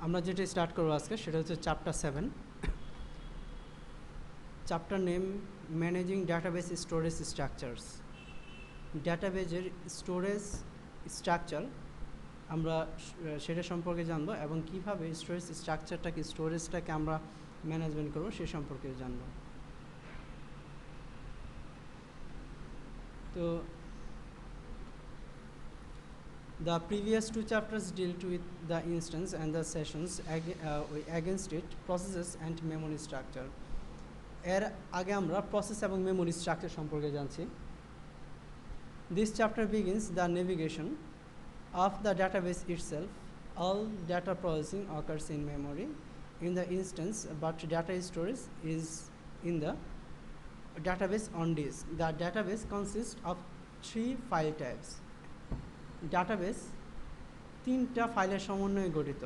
আমরা যেটা স্টার্ট করব আজকে সেটা হচ্ছে chapter 7 chapter name managing database storage structures ডাটাবেজের স্টোরেজ স্ট্রাকচার আমরা সেটা সম্পর্কে জানব এবং কিভাবে স্টোরেজ স্ট্রাকচারটাকে স্টোরেজটাকে আমরা ম্যানেজমেন্ট করব সে সম্পর্কে জানব। তো the previous two chapters dealt with the instance and the sessions against it, processes and memory structure. এর আগে আমরা প্রসেস এবং মেমোরি স্ট্রাকচার সম্পর্কে জানছি। This chapter begins the navigation of the database itself. All data processing occurs in memory in the instance, but data storage is in the database on disk. The database consists of 3 file types. Database 3টা ফাইলের সমন্বয়ে গঠিত।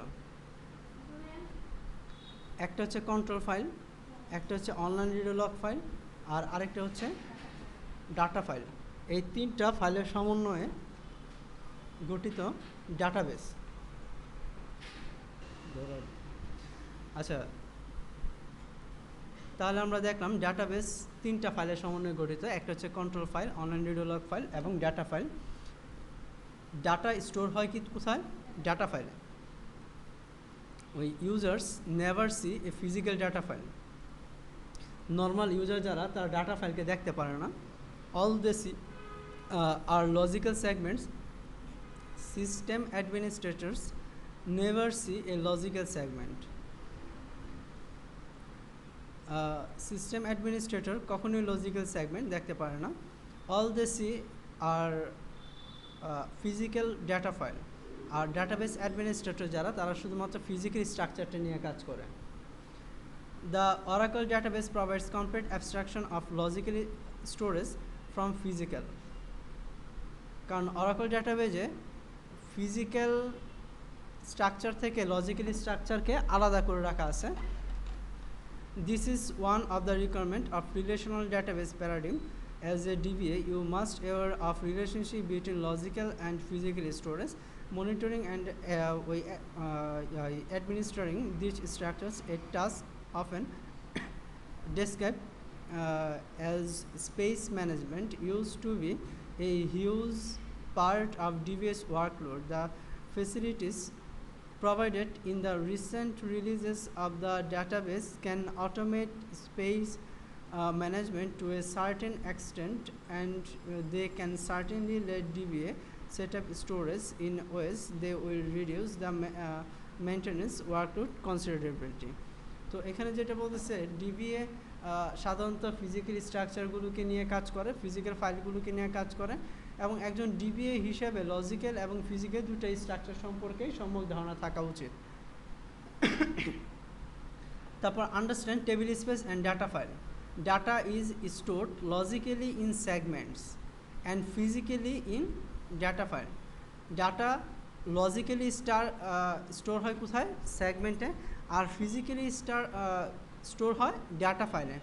একটা হচ্ছে control file, একটা হচ্ছে online redo log file, আর আরেকটা হচ্ছে ডাটা ফাইল। এই 3টা ফাইলের সমন্বয়ে গঠিত ডাটাবেস। আচ্ছা, তাহলে আমরা দেখলাম ডাটাবেস 3টা ফাইলের সমন্বয়ে গঠিত। একটা হচ্ছে control file, online redo log file এবং ডাটা ফাইল। ডাটা স্টোর হয় কি কোথায়? ডাটা ফাইলে। ওই users never see a physical data file. Normal user যারা তারা ডাটা ফাইলকে দেখতে পারে না। All they see are logical segments. System administrators never see a logical segment. System administrator কখনোই লজিক্যাল সেগমেন্ট দেখতে পারে না। All they see are physical data file. আর ডাটাবেস অ্যাডমিনিস্ট্রেটর যারা তারা শুধুমাত্র ফিজিক্যাল স্ট্রাকচারটা নিয়ে কাজ করে। The Oracle database provides complete abstraction of logically storage from physical. কারণ অরাকল ডাটাবেজে ফিজিক্যাল স্ট্রাকচার থেকে লজিক্যালি স্ট্রাকচারকে আলাদা করে রাখা আছে। This is one of the requirement of relational database paradigm. As a DBA, you must aware of relationship between logical and physical storage. Monitoring and administering these structures a task often described as space management used to be a huge part of DBA's workload. The facilities provided in the recent releases of the database can automate space management to a certain extent, and they can certainly let DBA set up storage in ways they will reduce the maintenance workload considerably. তো এখানে যেটা বলতেছে DBA সাধারণত physical স্ট্রাকচারগুলোকে নিয়ে কাজ করে, physical ফাইলগুলোকে নিয়ে কাজ করে, এবং একজন ডিবিএ হিসেবে লজিক্যাল এবং ফিজিক্যাল দুটো স্ট্রাকচার সম্পর্কেই সম্যক ধারণা থাকা উচিত। তারপর understand table space and data file. Data is stored logically in segments and physically in data file. Data logically store হয় কোথায়? সেগমেন্টে। আর ফিজিক্যালি স্টোর হয় ডাটা ফাইলে।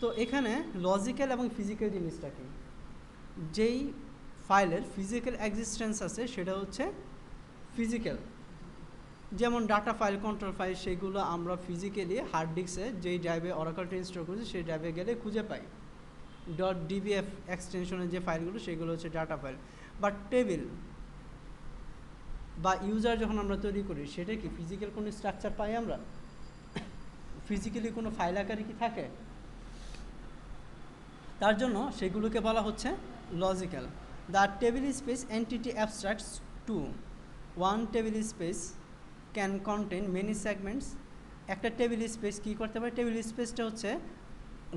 তো এখানে লজিক্যাল এবং ফিজিক্যাল জিনিসটা কি? যেই ফাইলের ফিজিক্যাল এক্সিস্টেন্স আছে সেটা হচ্ছে ফিজিক্যাল। যেমন ডাটা ফাইল, কন্ট্রোল ফাইল, সেগুলো আমরা ফিজিক্যালি হার্ড ডিস্কে যেই ড্রাইভে অরাকলটা ইনস্টল করছি সেই ড্রাইভে গেলে খুঁজে পাই। .dbf এক্সটেনশনের যে ফাইলগুলো সেগুলো হচ্ছে ডাটা ফাইল। বাট টেবিল বা ইউজার যখন আমরা তৈরি করি সেটা কি ফিজিক্যাল কোনো স্ট্রাকচার পাই আমরা? ফিজিক্যালি কোনো ফাইল আকারে কি থাকে? তার জন্য সেগুলোকে বলা হচ্ছে logical. The table space entity abstracts to one table space can contain many segments. একটা টেবিল স্পেস কী করতে পারে? টেবিল স্পেসটা হচ্ছে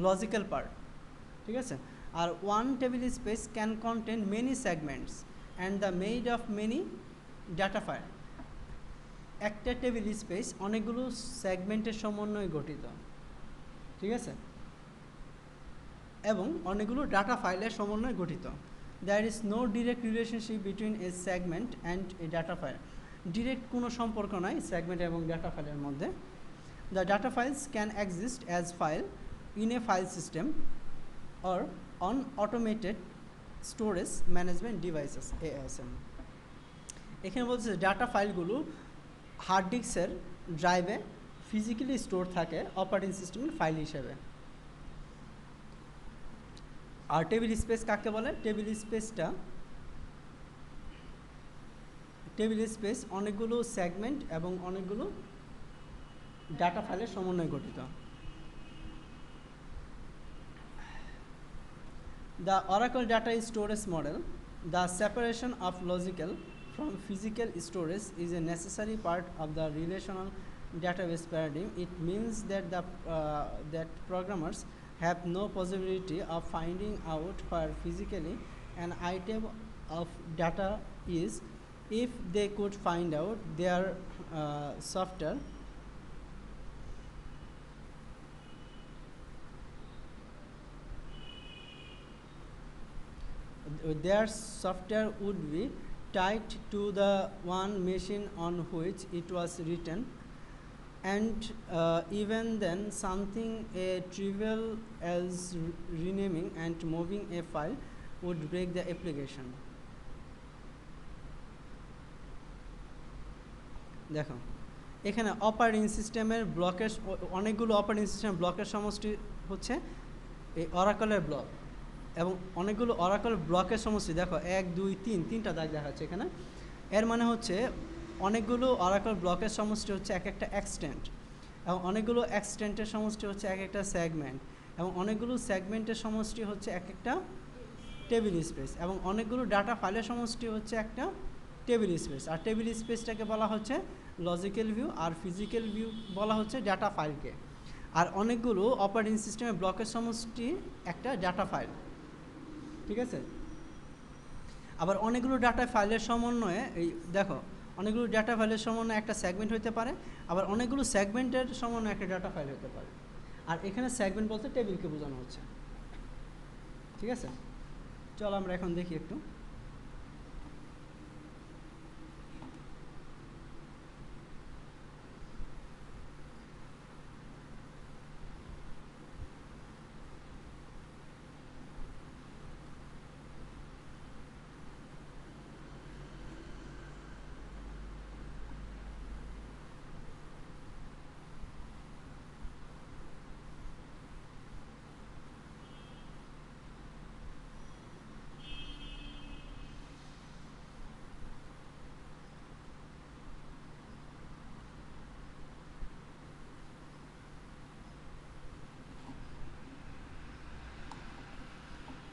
লজিক্যাল পার্ট, ঠিক আছে? আর one table space can contain many segments and the made of many data file. একটা টেবিল স্পেস অনেকগুলো সেগমেন্টের সমন্বয়ে গঠিত, ঠিক আছে, এবং অনেকগুলো ডাটা ফাইলের সমন্বয়ে গঠিত। There is no direct relationship between a segment and a data file. Direct কোনো সম্পর্ক নাই সেগমেন্ট এবং ডাটা ফাইলের মধ্যে। The data files can exist as file in a file system or on automated storage management devices ASM। এখানে বলছে data ফাইলগুলো hard ডিস্কের ড্রাইভে ফিজিক্যালি স্টোর থাকে অপারেটিং সিস্টেমের ফাইল হিসেবে। আর টেবিল স্পেস কাকে বলে? টেবিল স্পেস অনেকগুলো সেগমেন্ট এবং অনেকগুলো ডাটা ফাইলের সমন্বয়ে গঠিত। The Oracle Data Storage Model, the separation of logical from physical storage is a necessary part of the relational database paradigm. It means that that programmers have no possibility of finding out where physically an item of data is. If they could find out, their software would be tied to the one machine on which it was written, and even then something as trivial as renaming and moving a file would break the application. দেখো এখানে operating সিস্টেমের ব্লকের অনেকগুলো operating system ব্লকের সমষ্টি হচ্ছে এই অরাকলের block, এবং অনেকগুলো অরাকল ব্লকের সমষ্টি। দেখো 1 2 3 তিনটা দাগ দেখাচ্ছে এখানে। এর মানে হচ্ছে অনেকগুলো অরাকল ব্লকের সমষ্টি হচ্ছে এক একটা এক্সটেন্ট, এবং অনেকগুলো এক্সটেন্টের সমষ্টি হচ্ছে এক একটা সেগমেন্ট, এবং অনেকগুলো সেগমেন্টের সমষ্টি হচ্ছে এক একটা টেবিল স্পেস, এবং অনেকগুলো ডাটা ফাইলের সমষ্টি হচ্ছে একটা টেবিল স্পেস। আর টেবিল স্পেসটাকে বলা হচ্ছে লজিক্যাল ভিউ, আর ফিজিক্যাল ভিউ বলা হচ্ছে ডাটা ফাইলকে। আর অনেকগুলো অপারেটিং সিস্টেমের ব্লকের সমষ্টি একটা ডাটা ফাইল, ঠিক আছে। আবার অনেকগুলো ডাটা ফাইলের সমন্বয়ে এই দেখো অনেকগুলো ডাটা ফাইলের সমন্বয়ে একটা সেগমেন্ট হতে পারে, আবার অনেকগুলো সেগমেন্টের সমন্বয়ে একটা ডাটা ফাইল হতে পারে। আর এখানে সেগমেন্ট বলতে টেবিলকে বোঝানো হচ্ছে, ঠিক আছে। চলো আমরা এখন দেখি একটু।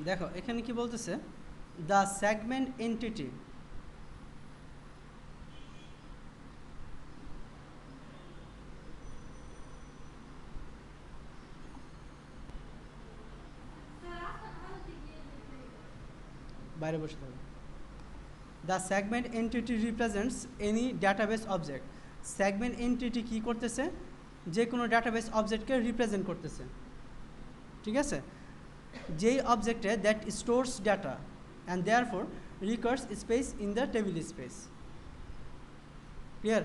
দেখো এখানে কি বলতেছে, দ্য সেগমেন্ট এন্টিটি বাইরে বসে থাকবে। The segment entity represents any database object. Segment entity কি করতেছে? যে কোনো ডাটাবেস অবজেক্টকে রিপ্রেজেন্ট করতেছে, ঠিক আছে। যেই অবজেক্টে that stores data and therefore requires space in the table space. Clear?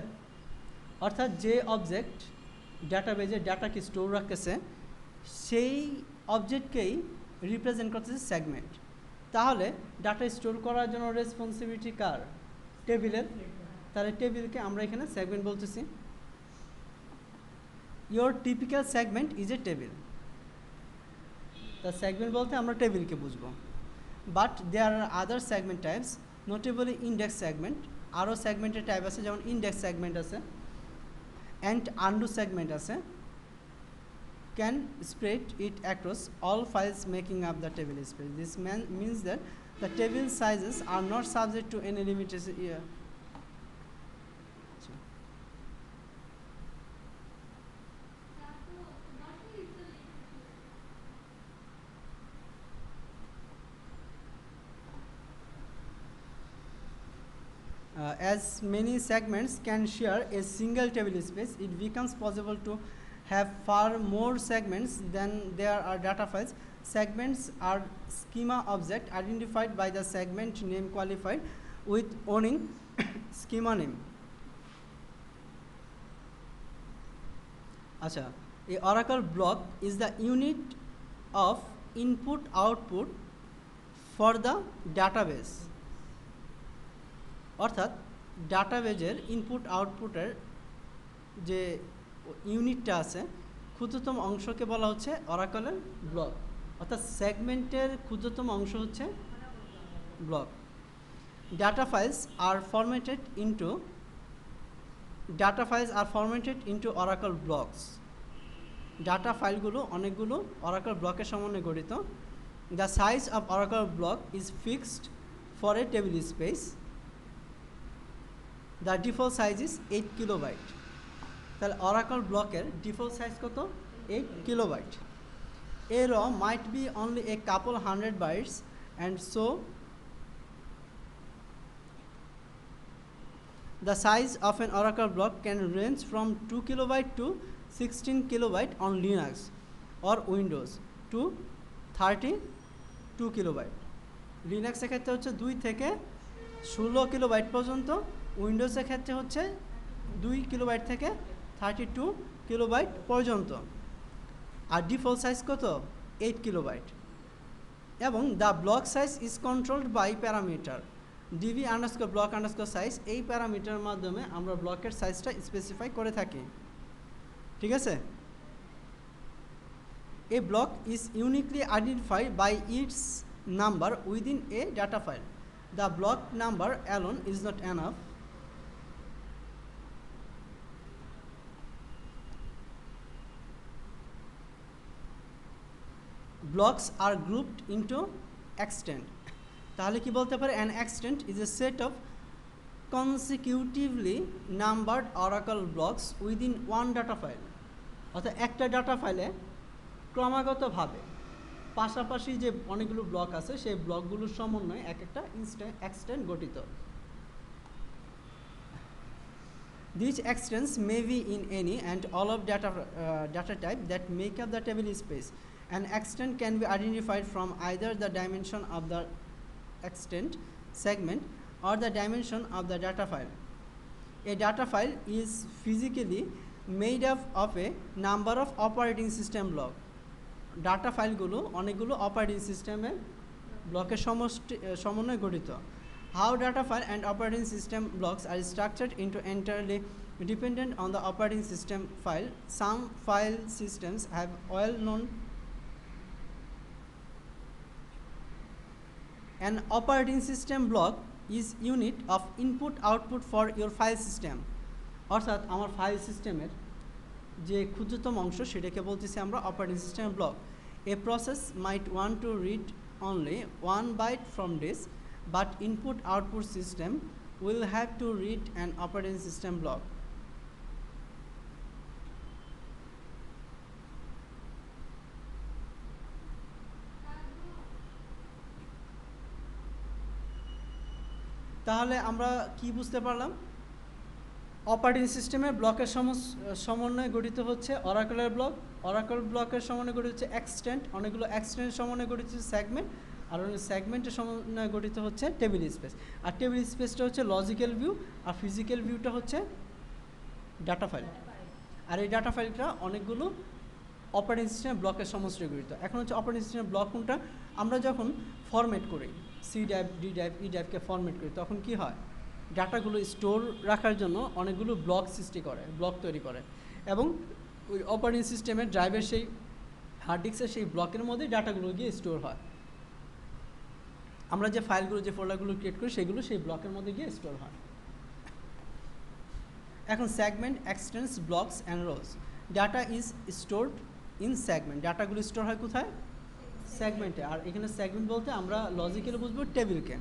অর্থাৎ যে অবজেক্ট ডাটাবেজে ডাটাকে স্টোর রাখতেছে সেই অবজেক্টকেই রিপ্রেজেন্ট করতেছে সেগমেন্ট। তাহলে ডাটা স্টোর করার জন্য রেসপন্সিবিলিটি কার? টেবিলের। তাহলে টেবিলকে আমরা এখানে সেগমেন্ট বলতেছি। Your typical segment is a table. তা সেগমেন্ট বলতে আমরা টেবিলকে বুঝবো। But there are other segment types, notably index segment. আরও সেগমেন্টের টাইপ আছে, যেমন ইন্ডেক্স সেগমেন্ট আছে, অ্যান্ড আন্ডু সেগমেন্ট আছে। Can spread it across all files making up the table space. This means that the table sizes are not subject to any limitation. As many segments can share a single table space, it becomes possible to have far more segments than there are data files. Segments are schema object identified by the segment name qualified with owning schema name. Acha, a Oracle block is the unit of input output for the database. অর্থাৎ ডাটাবেজের input আউটপুটের যে ইউনিটটা আছে, ক্ষুদ্রতম অংশকে বলা হচ্ছে অরাকলের block, অর্থাৎ সেগমেন্টের ক্ষুদ্রতম অংশ হচ্ছে block. Data files are formatted into Oracle blocks. Data ফাইলগুলো অনেকগুলো অরাকল ব্লকের সমন্বয়ে গঠিত। The size of Oracle block is fixed for a tablespace. The default size is 8 kilobyte. তাহলে অরাকল ব্লকের ডিফল্ট সাইজ কত? 8 kilobyte. A raw might be only a couple hundred bytes, and so the size of an Oracle block can range from 2 kilobyte to 16 kilobyte on Linux or Windows to 32 kilobyte. লিনাক্সের ক্ষেত্রে হচ্ছে 2 থেকে 16 kilobyte পর্যন্ত, উইন্ডোজের ক্ষেত্রে হচ্ছে 2 kilobyte থেকে 32 kilobyte পর্যন্ত। আর default size কত? 8 kilobyte. এবং the block size is controlled by parameter dv_block_size। এই প্যারামিটারের মাধ্যমে আমরা ব্লকের সাইজটা স্পেসিফাই করে থাকি। ঠিক আছে? A block is uniquely identified by its number within a data file. The block number alone is not enough. Blocks are grouped into extent. তাহলে কি বলতে পারে? An extent is a set of consecutively numbered Oracle blocks within one data file. অর্থাৎ একটা data ফাইলে ক্রমাগতভাবে পাশাপাশি যে অনেকগুলো ব্লক আছে সেই ব্লকগুলোর সমন্বয়ে এক একটা এক্সটেন্ট গঠিত। These extents may be in any and all of data type that make up the table space. An extent can be identified from either the dimension of the extent segment or the dimension of the data file. A data file is physically made up of a number of operating system blocks. Data file গুলো অনেকগুলো operating সিস্টেমের ব্লকের সমন্বয়ে গঠিত। How data file and operating system blocks are structured into entirely dependent on the operating system file. Some file systems have well-known. An operating system block is unit of input/output for your file system. অর্থাৎ আমার file সিস্টেমের যে ক্ষুদ্রতম অংশ সেটাকে বলতেছি আমরা operating system block. A process might want to read only 1 byte from this, but input/output system will have to read an operating system block. তাহলে আমরা কি বুঝতে পারলাম? অপারেটিং সিস্টেমের ব্লকের সমন্বয়ে গঠিত হচ্ছে অরাকলের ব্লক, অরাকল ব্লকের সমন্বয়ে গঠিত হচ্ছে এক্সটেন্ট, অনেকগুলো এক্সটেন্ট সমন্বয়ে গঠিত হচ্ছে সেগমেন্ট, আর সেগমেন্টের সমন্বয়ে গঠিত হচ্ছে টেবিল স্পেস। আর টেবিল স্পেসটা হচ্ছে লজিক্যাল ভিউ, আর ফিজিক্যাল ভিউটা হচ্ছে ডাটা ফাইল। আর এই ডাটা ফাইলটা অনেকগুলো অপারেটিং সিস্টেম ব্লকের সমষ্টি গঠিত। এখন হচ্ছে অপারেটিং সিস্টেম ব্লক কোনটা? আমরা যখন ফরম্যাট করি, সি ড্রাইভ, ডি ড্রাইভ, ই ড্রাইভকে ফরম্যাট করি, তখন কি হয়? ডাটাগুলো স্টোর রাখার জন্য অনেকগুলো ব্লক সৃষ্টি করে, ব্লক তৈরি করে, এবং ওই অপারেটিং সিস্টেমের ড্রাইভের সেই হার্ড ডিস্কের সেই ব্লকের মধ্যে ডাটাগুলো গিয়ে স্টোর হয়। আমরা যে ফাইলগুলো, যে ফোল্ডারগুলো ক্রিয়েট করি সেগুলো সেই ব্লকের মধ্যে গিয়ে স্টোর হয়। এখন segment, এক্সটেন্স, blocks and rose. Data is stored in segment. ডাটাগুলো স্টোর হয় কোথায়? সেগমেন্টে। আর এখানে সেগমেন্ট বলতে আমরা লজিক্যালি বুঝবো টেবিলকে।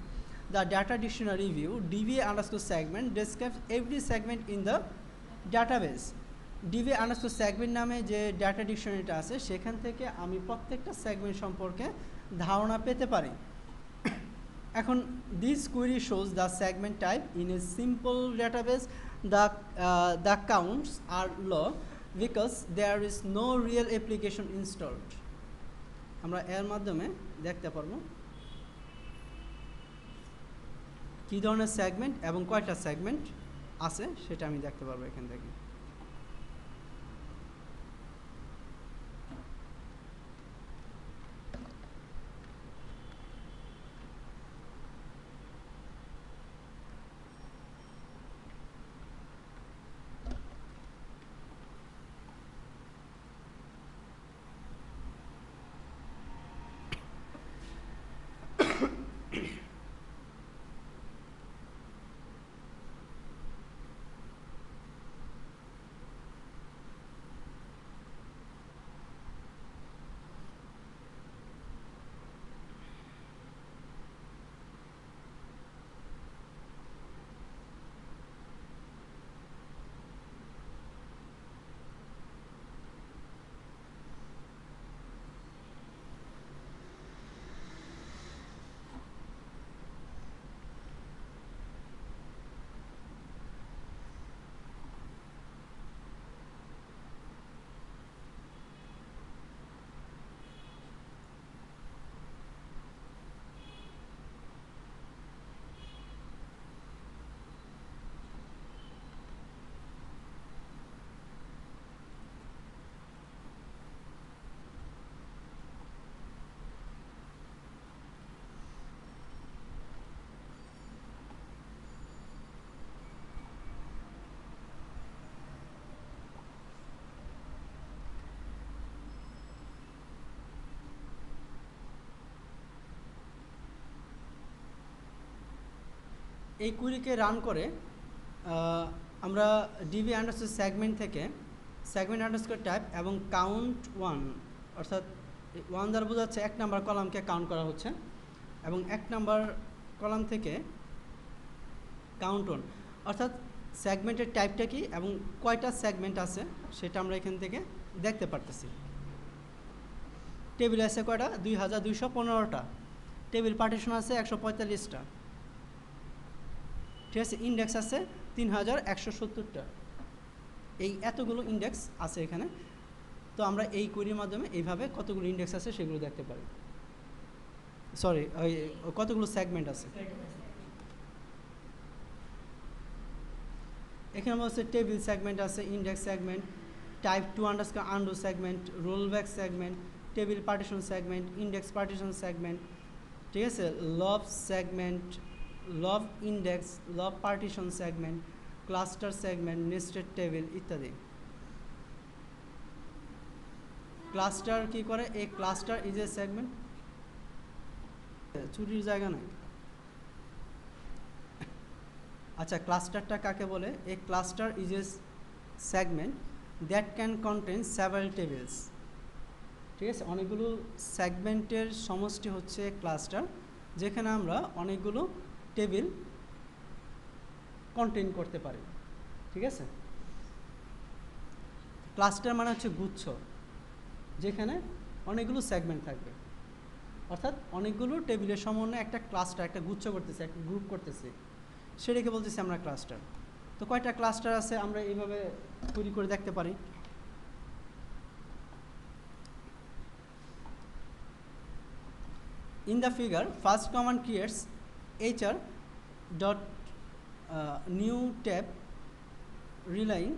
The data dictionary view dv_segment describes every segment in the database. dv_segment নামে যে ডাটা ডিকশনারিটা আছে সেখান থেকে আমি প্রত্যেকটা সেগমেন্ট সম্পর্কে ধারণা পেতে পারি। এখন this query shows the segment type in a simple database. The counts are low because there is no real application installed. আমরা এর মাধ্যমে দেখতে পারবো কী ধরনের সেগমেন্ট এবং কয়টা সেগমেন্ট আছে সেটা আমি দেখতে পারবো এখান থেকে। এই কুইরিকে রান করে আমরা ডিবি আন্ডারস্কোর সেগমেন্ট থেকে সেগমেন্ট আন্ডারস্কোর টাইপ এবং কাউন্ট ওয়ান, অর্থাৎ ওয়ান দ্বারা বোঝাচ্ছে এক নাম্বার কলামকে কাউন্ট করা হচ্ছে, এবং এক নাম্বার কলাম থেকে কাউন্ট ওয়ান, অর্থাৎ সেগমেন্টের টাইপটা কি এবং কয়টা সেগমেন্ট আছে সেটা আমরা এখান থেকে দেখতে পারতেছি। টেবিল আছে কয়টা? 2215টা। টেবিল পার্টিশন আছে 145টা। ঠিক আছে, ইন্ডেক্স আছে 3170টা। এই এতগুলো ইন্ডেক্স আছে এখানে। তো আমরা এই কোয়েরির মাধ্যমে এইভাবে কতগুলো ইন্ডেক্স আছে সেগুলো দেখতে পারি, সরি ওই কতগুলো সেগমেন্ট আছে। এখানে বলছে টেবিল সেগমেন্ট আছে, index segment, type two underscore undo segment, rollback segment, table partition segment, index partition segment, ঠিক আছে, LOB segment, LOB index, LOB partition segment, cluster segment, nested table ইত্যাদি। ক্লাস্টার কি করে? এই ক্লাস্টার ইজ এ সেগমেন্ট, চুরির জায়গা নাই। আচ্ছা, ক্লাস্টারটা কাকে বলে? A cluster is a segment that can contain several tables. ঠিক আছে, অনেকগুলো সেগমেন্টের সমষ্টি হচ্ছে ক্লাস্টার, যেখানে আমরা অনেকগুলো টেবিল কন্টেন করতে পারি। ঠিক আছে, ক্লাস্টার মানে হচ্ছে গুচ্ছ, যেখানে অনেকগুলো সেগমেন্ট থাকবে, অর্থাৎ অনেকগুলো টেবিলের সমন্বয়ে একটা ক্লাস্টার, একটা গুচ্ছ করতেছে, একটা গ্রুপ করতেছে, সেটাকে বলতেছি আমরা ক্লাস্টার। তো কয়টা ক্লাস্টার আছে আমরা এইভাবে তৈরি করে দেখতে পারি। In the figure, first command creates hr dot new tab relying,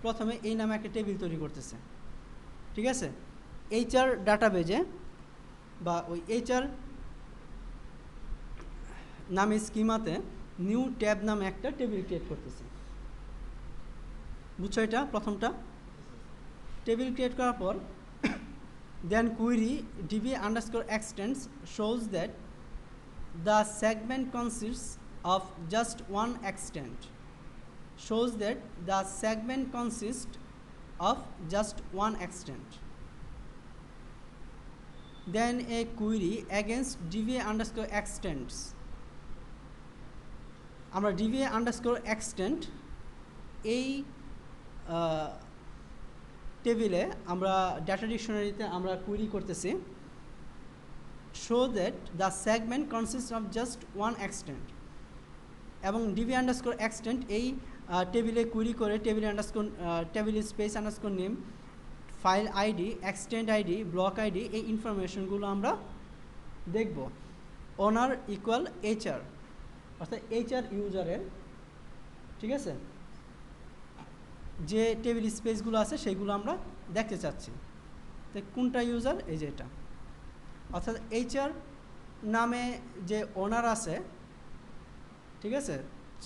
প্রথমে এই নামে একটা টেবিল তৈরি করতেছে। ঠিক আছে, HR ডাটাবেজে বা ওই HR নামে স্কিমাতে নিউ ট্যাব নামে একটা টেবিল ক্রিয়েট করতেছে। বুঝছো? এটা প্রথমটা টেবিল ক্রিয়েট করার পর then query db underscore extends shows that the segment consists of just one extent, shows that the segment consists of just one extent. Then a query against dba underscore extends, আমরা dba underscore extend এই টেবিলে আমরা data ডিকশনারিতে আমরা query করতেছি, show that the segment consist of just one extent, এবং DB underscore extent এই টেবিলে query করে table underscore table space underscore name, file ID, extent ID, block ID, এই ইনফরমেশনগুলো আমরা দেখব। ওনার ইকুয়াল HR, অর্থাৎ HR ইউজারের, ঠিক আছে, যে টেবিল স্পেসগুলো আছে সেইগুলো আমরা দেখতে চাচ্ছি। তো কোনটা ইউজার? এই যে এটা, অর্থাৎ HR নামে যে ওনার আছে, ঠিক আছে,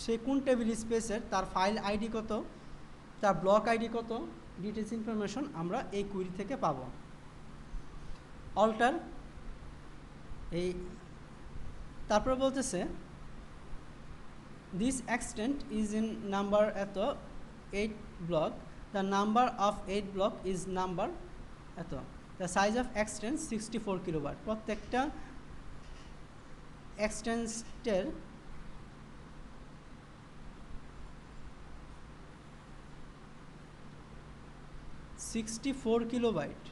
সে কোন টেবিল স্পেসের, তার ফাইল আইডি কত, তার ব্লক আইডি কত, ডিটেলস ইনফরমেশন আমরা এই কুইরি থেকে পাবো। অল্টার এই তারপরে বলতেছে this extent is in number এত 8 block, the number of 8 block is number এত, the size of extent 64 kilobyte. প্রত্যেকটা এক্সটেন্সের কিলোবাইট,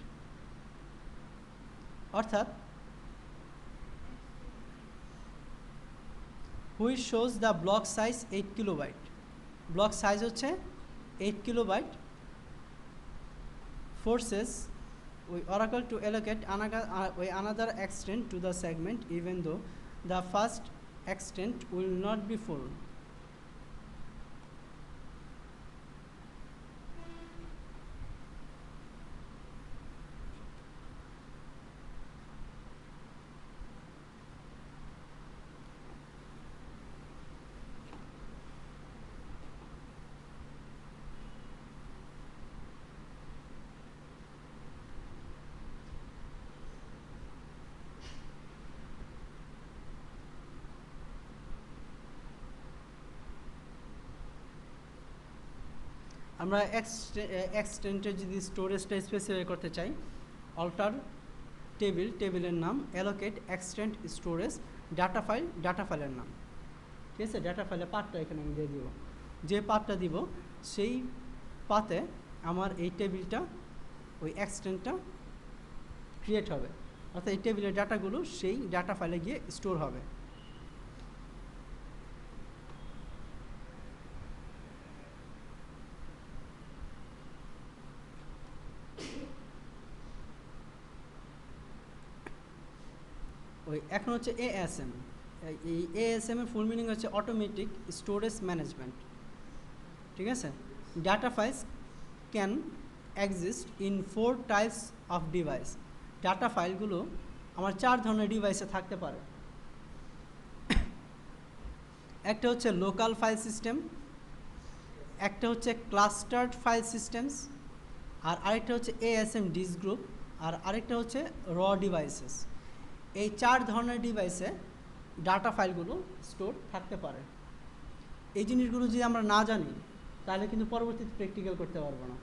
অর্থাৎ which shows the block size 8 kilobyte. Block size হচ্ছে 8 kilobyte. forces we oracle to allocate another extent to the segment even though the first extent will not be full. আমরা এক্সটেন্টের যদি স্টোরেজটা specify করতে চাই, alter টেবিলের নাম, allocate extent storage, data ফাইলের নাম। ঠিক আছে, ডাটা ফাইলের পাথটা এখানে আমি দিয়ে দিব। যে পাথটা দিব সেই পাথে আমার এই টেবিলটা, ওই এক্সটেন্টটা ক্রিয়েট হবে, অর্থাৎ এই টেবিলের ডাটাগুলো সেই ডাটা ফাইলে গিয়ে স্টোর হবে। ওই এখন হচ্ছে এএসএম। এই এএসএম এর ফুল মিনিং হচ্ছে অটোমেটিক স্টোরেজ ম্যানেজমেন্ট। ঠিক আছে, data files can exist in 4 types of device. Data ফাইলগুলো আমার 4 ধরনের ডিভাইসে থাকতে পারে। একটা হচ্ছে লোকাল ফাইল সিস্টেম, একটা হচ্ছে ক্লাস্টার্ড ফাইল সিস্টেমস, আর আরেকটা হচ্ছে এএসএম ডিস্ক গ্রুপ, আর আরেকটা হচ্ছে র ডিভাইসেস। এই 4 ধরনের ডিভাইসে ডাটা ফাইলগুলো স্টোর থাকতে পারে। এই জিনিসগুলো যদি আমরা না জানি তাহলে কিন্তু পরবর্তীতে প্র্যাকটিক্যাল করতে পারবো না।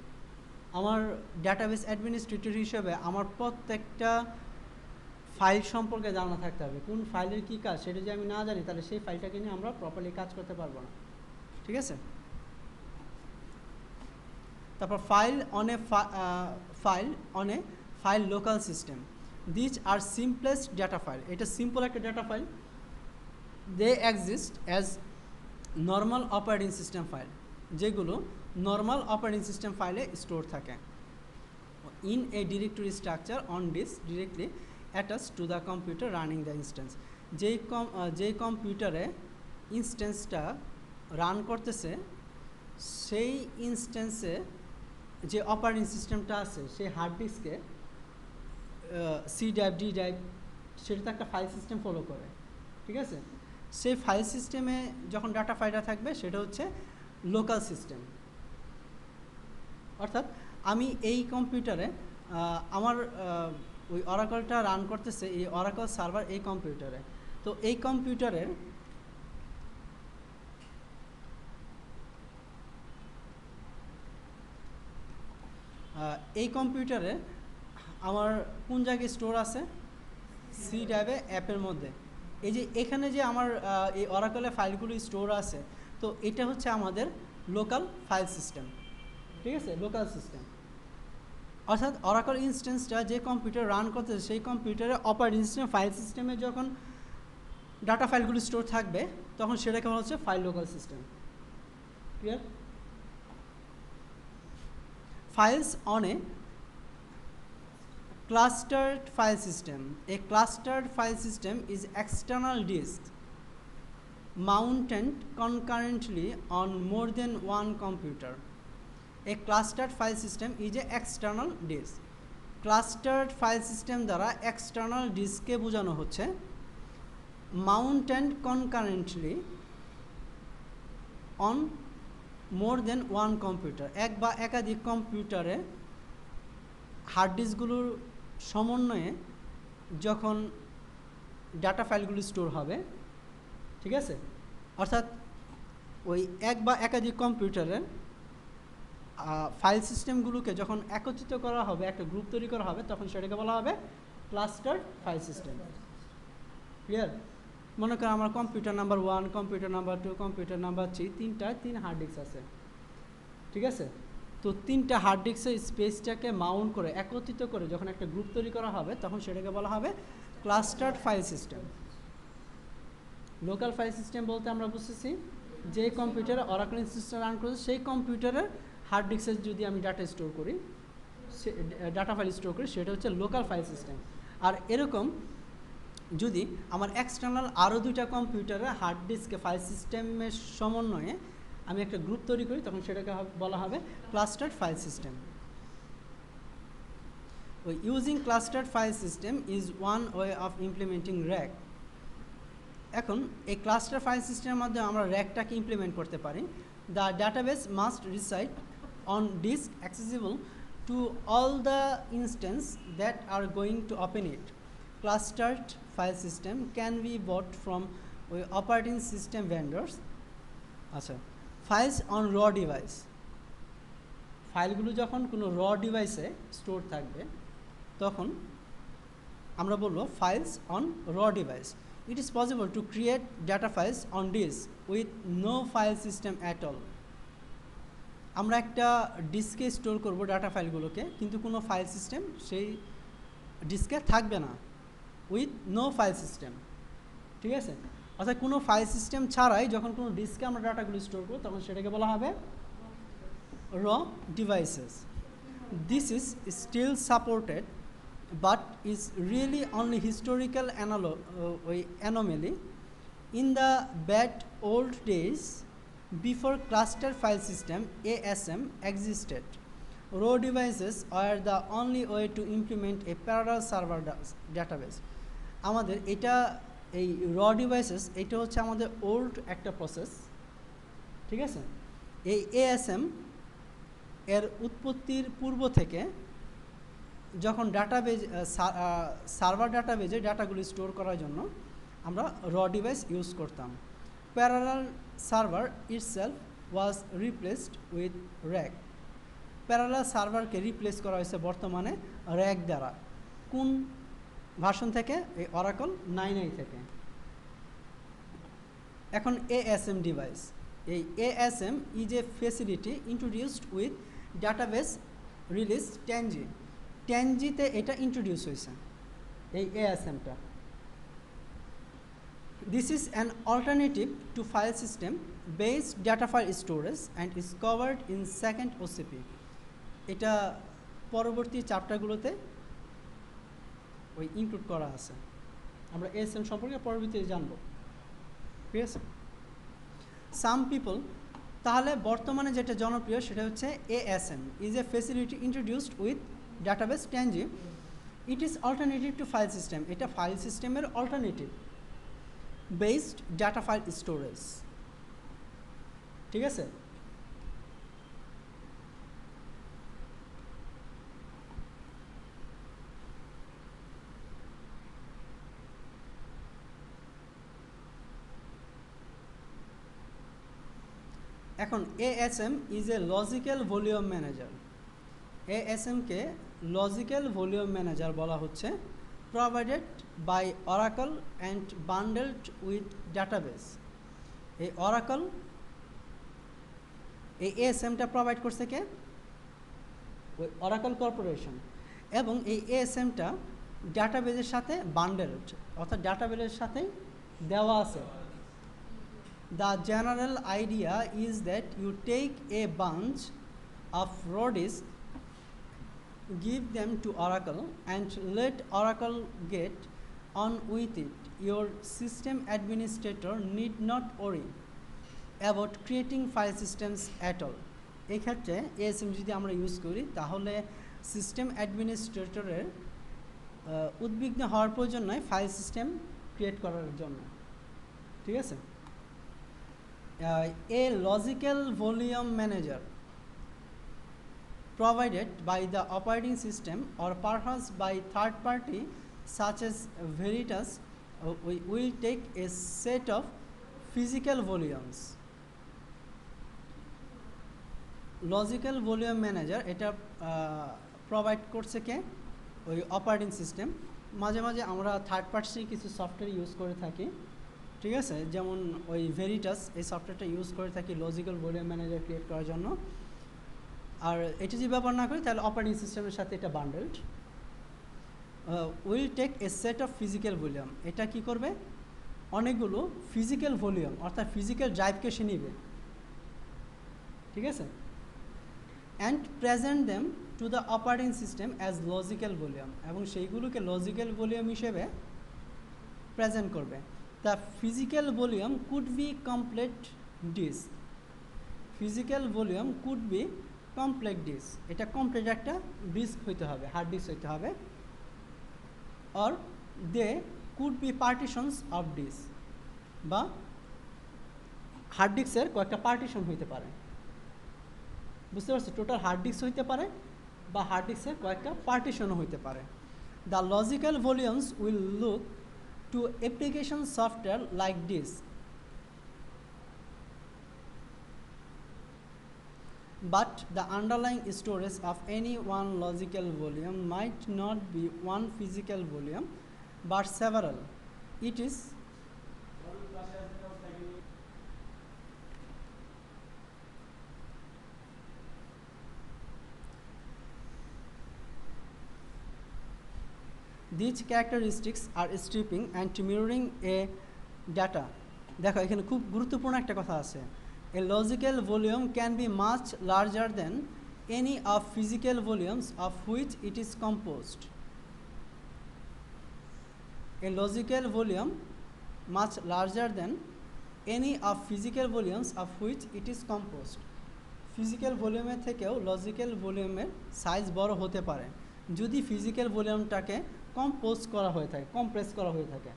আমার ডাটাবেস অ্যাডমিনিস্ট্রেটর হিসেবে আমার প্রত্যেকটা ফাইল সম্পর্কে জানা থাকতে হবে। কোন ফাইলের কী কাজ সেটা যদি আমি না জানি তাহলে সেই ফাইলটাকে নিয়ে আমরা প্রপারলি কাজ করতে পারবো না। ঠিক আছে, তারপর file on a file local system, this are simplest data file. এটা সিম্পল একটা data file. They exist as normal operating system file, যেগুলো নর্মাল অপারেটিং সিস্টেম ফাইলে স্টোর থাকে। In a directory structure on disk directly attach to the computer running the instance. যেই কম্পিউটারে ইনস্ট্যান্সটা run করতেছে সেই ইনস্ট্যান্সে যে অপারেটিং সিস্টেমটা আছে সেই হার্ড ডিস্কে সি ড্রাইভ, ডি ড্রাইভ, সেটা একটা ফাইল সিস্টেম ফলো করে। ঠিক আছে, সেই ফাইল সিস্টেমে যখন ডাটা ফাইলটা থাকবে সেটা হচ্ছে লোকাল সিস্টেম। অর্থাৎ আমি এই কম্পিউটারে আমার ওই অরাকলটা রান করতেছে, এই অরাকল সার্ভার এই কম্পিউটারে। তো এই কম্পিউটারের আমার কোন জায়গায় স্টোর আছে, সি ড্রাইভে অ্যাপের মধ্যে। এই যে এখানে যে আমার এই অরাকলের ফাইলগুলো স্টোর আছে, তো এটা হচ্ছে আমাদের লোকাল ফাইল সিস্টেম। ঠিক আছে, লোকাল সিস্টেম অর্থাৎ অরাকল ইনস্ট্যান্সটা যে কম্পিউটার রান করতেছে সেই কম্পিউটারে অপারেটিং সিস্টেম ফাইল সিস্টেমে যখন ডাটা ফাইলগুলো স্টোর থাকবে তখন সেটাকে বলা হচ্ছে file local system. Clear? Files on a clustered file system. A clustered file system is external disk mounted concurrently on more than one computer. A clustered file system is a external disk. Clustered file system দ্বারা external diskকে বোঝানো হচ্ছে mounted concurrently on more than one computer, এক বা একাধিক কম্পিউটারে hard ডিস্কগুলোর সমন্বয়ে যখন ডাটা ফাইলগুলো স্টোর হবে। ঠিক আছে, অর্থাৎ ওই এক বা একাধিক কম্পিউটারের ফাইল সিস্টেমগুলোকে যখন একত্রিত করা হবে, একটা গ্রুপ তৈরি করা হবে, তখন সেটাকে বলা হবে ক্লাস্টার্ড ফাইল সিস্টেম। ক্লিয়ার? মনে করেন আমার computer number 1, computer number 2, computer number 3, 3 hard disk আছে। ঠিক আছে, তো 3টা হার্ড ডিস্কের স্পেসটাকে মাউন্ট করে একত্রিত করে যখন একটা গ্রুপ তৈরি করা হবে তখন সেটাকে বলা হবে clustered file system. Local file system বলতে আমরা বুঝতেছি যে কম্পিউটারে অরাকল সিস্টেম রান করছে সেই কম্পিউটারের হার্ড ডিস্কে যদি আমি ডাটা স্টোর করি, ডাটা ফাইল স্টোর করি, সেটা হচ্ছে লোকাল ফাইল সিস্টেম। আর এরকম যদি আমার এক্সটার্নাল আরও 2টা কম্পিউটারে হার্ড ডিস্কে ফাইল সিস্টেমের সমন্বয়ে আমি একটা গ্রুপ তৈরি করি তখন সেটাকে বলা হবে clustered file system. Using clustered file system is one way of implementing rack. এখন এই ক্লাস্টার ফাইল সিস্টেমের মাধ্যমে আমরা র্যাকটাকে ইমপ্লিমেন্ট করতে পারি। The database must reside on disk accessible to all the instance that are going to open it. Clustered file system can be bought from operating system vendors. Files on raw device. ফাইলগুলো যখন কোনো র ডিভাইসে store থাকবে তখন আমরা বলবো files on raw device. It is possible to create data files on disk with no file system at all. আমরা একটা ডিস্কে স্টোর করব ডাটা ফাইলগুলোকে, কিন্তু কোনো ফাইল সিস্টেম সেই ডিস্কে থাকবে না, উইথ নো ফাইল সিস্টেম। ঠিক আছে, অর্থাৎ কোনো ফাইল সিস্টেম ছাড়াই যখন কোনো ডিস্কে আমরা ডাটাগুলো স্টোর করব তখন সেটাকে বলা হবে raw devices. This is still supported but is really only historical anomaly. In the bad old days, before cluster file system ASM existed, raw devices are the only way to implement a parallel server database. আমাদের এটা এই র devices এটা হচ্ছে আমাদের old একটা process. ঠিক আছে, এই ASM এর উৎপত্তির পূর্ব থেকে যখন ডাটাবেজ সার্ভার ডাটাবেজে ডাটাগুলি স্টোর করার জন্য আমরা র ডিভাইস ইউজ করতাম। Parallel server itself was replaced with RAC. Parallel সার্ভারকে রিপ্লেস করা হয়েছে বর্তমানে র্যাক দ্বারা। কোন ভার্সন থেকে? এই অরাকল 9i থেকে। এখন ASM ডিভাইস, এই ASM is a facility introduced with database release 10G। 10Gতে এটা ইন্ট্রোডিউস হয়েছে এই ASMটা। This is an alternative to file system based data file storage and is covered in second OCP। এটা পরবর্তী চ্যাপ্টারগুলোতে ওই ইনক্লুড করা আছে। আমরা ASM সম্পর্কে পরবর্তীতে জানবো। ঠিক আছে, সাম পিপল, তাহলে বর্তমানে যেটা জনপ্রিয় সেটা হচ্ছে ASM is a facility introduced with database 10G. It is alternative to file system. এটা ফাইল সিস্টেমের alternative based data file storage. ঠিক আছে, এখন ASM is a logical volume manager. ASM কে লজিক্যাল ভলিউম ম্যানেজার বলা হচ্ছে, provided by Oracle and bundled with database. এই Oracle এই ASMটা প্রোভাইড করছে কে? ওই অরাকল কর্পোরেশন। এবং এই ASMটা ডাটাবেজের সাথে বান্ডেলড, অর্থাৎ ডাটাবেজের সাথে দেওয়া আছে। The general idea is that you take a bunch of raw disk, give them to Oracle and let Oracle get on with it. Your system administrator need not worry about creating file systems at all. এই ক্ষেত্রে ASM যদি আমরা use করি তাহলে system অ্যাডমিনিস্ট্রেটরের উদ্বিগ্ন হওয়ার প্রয়োজন নয় ফাইল সিস্টেম ক্রিয়েট করার জন্য। ঠিক আছে, a logical volume manager provided by the operating system or perhaps by third party such as Veritas will take a set of physical volumes. Logical volume manager এটা provide করছে কে? ওই operating system. মাঝে মাঝে আমরা থার্ড পার্টি কিছু software use করে থাকি। ঠিক আছে, যেমন ওই ভেরিটাস এই সফটওয়্যারটা ইউজ করে থাকি লজিক্যাল ভলিউম ম্যানেজার ক্রিয়েট করার জন্য। আর এটা যদি ব্যবহার না করি তাহলে অপারেটিং সিস্টেমের সাথে এটা bundled. Will take a set of physical volume, এটা কি করবে? অনেকগুলো ফিজিক্যাল ভলিউম অর্থাৎ ফিজিক্যাল ড্রাইভকে সে নিবে। ঠিক আছে, and present them to the operating system as logical volume, এবং সেইগুলোকে লজিক্যাল ভলিউম হিসেবে প্রেজেন্ট করবে। The physical volume could be complete disk. Physical volume could be complex disk, এটা কমপ্লিট একটা ডিস্ক হইতে হবে, হার্ড ডিস্ক হইতে হবে। Or they could be পার্টিশনস of disk, বা হার্ড ডিস্কের কয়েকটা পার্টিশন হইতে পারে। বুঝতে পারছি, টোটাল হার্ড ডিস্ক হইতে পারে বা হার্ড ডিস্কের কয়েকটা পার্টিশনও হইতে পারে। The logical volumes will look to application software like disk. but the underlying storage of any one logical volume might not be one physical volume but several. It is these characteristics are stripping and mirroring a data. দেখো এখানে খুব গুরুত্বপূর্ণ একটা কথা আছে। A logical volume can be much larger than any of physical volumes of which it is composed. A logical volume much larger than any of physical volumes of which it is composed. Physical ভলিউমের থেকেও logical ভলিউমের size বড় হতে পারে যদি physical ভলিউমটাকে compose করা হয়ে থাকে, কম্প্রেস করা হয়ে থাকে।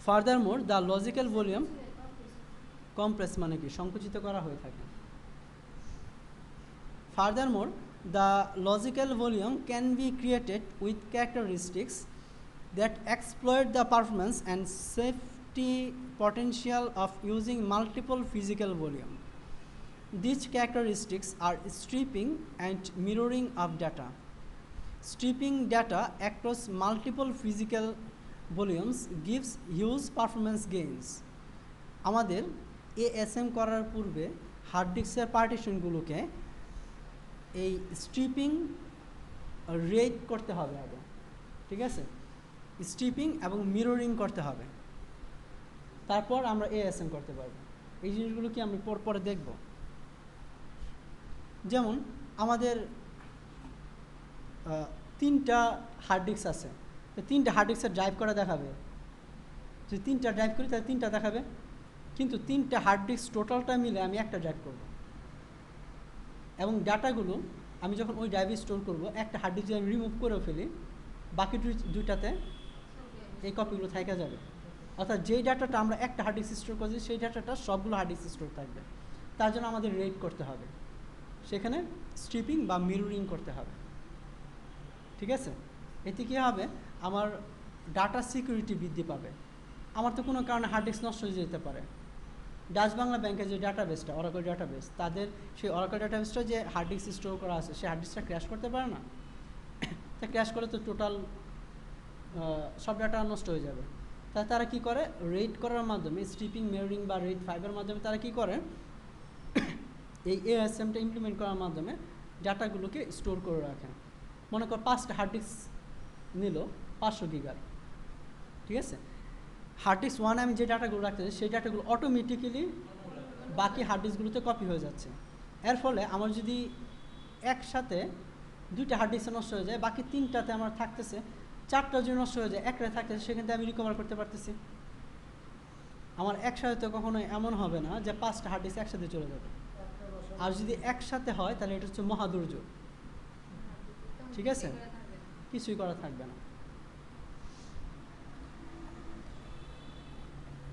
ফার্দারমোর দ্য লজিক্যাল ভলিউম কম্প্রেস মানে কি সংকুচিত করা হয়ে থাকে। ফার্দারমোর the logical volume can be created with characteristics that exploit the performance and safety potential of using multiple physical volume. These characteristics are stripping and mirroring of data. Stripping data across multiple physical volumes gives huge performance gains. আমাদের ASM করার পূর্বে hard ডিস্কের পার্টিশনগুলোকে এই stripping rate করতে হবে আগে, ঠিক আছে? স্ট্রিপিং এবং মিররিং করতে হবে, তারপর আমরা ASM করতে পারবো। এই জিনিসগুলো কি আমি পরে দেখব। যেমন আমাদের 3টা হার্ড ডিস্ক আছে, তো 3টা হার্ড ডিস্কের ড্রাইভ করা দেখাবে। যদি 3টা ড্রাইভ করি তাহলে 3টা দেখাবে, কিন্তু 3টা হার্ড ডিস্ক টোটালটা মিলে আমি একটা ড্রাইভ করব এবং ডাটাগুলো আমি যখন ওই ড্রাইভে স্টোর করব, একটা হার্ড ডিস্ক আমি রিমুভ করেও ফেলি, বাকি দুইটাতে এই কপিগুলো থাকা যাবে। অর্থাৎ যেই ডাটাটা আমরা একটা হার্ড ডিস্ক স্টোর করছি সেই ডাটাটা সবগুলো হার্ড ডিস্ক স্টোর থাকবে। তার জন্য আমাদের রেট করতে হবে, সেখানে স্ট্রিপিং বা মিররিং করতে হবে, ঠিক আছে? এতে কী হবে, আমার ডাটা সিকিউরিটি বৃদ্ধি পাবে। আমার তো কোনো কারণে হার্ড ডিস্ক নষ্ট হয়ে যেতে পারে। ডাচ বাংলা ব্যাংকের যে ডাটাবেসটা, অরাকল ডাটাবেস, তাদের সেই অরাকল ডাটাবেসটা যে হার্ড ডিস্ক স্টোর করা আছে সেই হার্ড ডিস্কটা ক্র্যাশ করতে পারে না। তা ক্র্যাশ করে তো টোটাল সব ডাটা নষ্ট হয়ে যাবে। তাই তারা কি করে, রেট করার মাধ্যমে, স্ট্রিপিং, মিররিং বা রেট ফাইবার মাধ্যমে তারা কি করে, এই ASMটা ইমপ্লিমেন্ট করার মাধ্যমে ডাটাগুলোকে স্টোর করে রাখে। মনে কর 5টা হার্ড ডিস্ক নিল 500 গিগার, ঠিক আছে? হার্ড ডিস্ক 1 আমি যে ডাটাগুলো রাখতেছি সেই ডাটাগুলো অটোমেটিক্যালি বাকি হার্ড ডিস্কগুলোতে কপি হয়ে যাচ্ছে। এর ফলে আমার যদি একসাথে 2টা হার্ড ডিস্ক নষ্ট হয়ে যায়, বাকি 3টাতে আমার থাকতেছে, 4টা যদি নষ্ট হয়ে যায়, একটা থাকতেছে, সেখান থেকে আমি রিকভার করতে পারতেছি। আমার একসাথে তো কখনোই এমন হবে না যে 5টা হার্ড ডিস্ক একসাথে চলে যাবে। আর যদি একসাথে হয় তাহলে এটা হচ্ছে মহাদুর্যোগ, ঠিক আছে? কিছুই করা থাকবে না।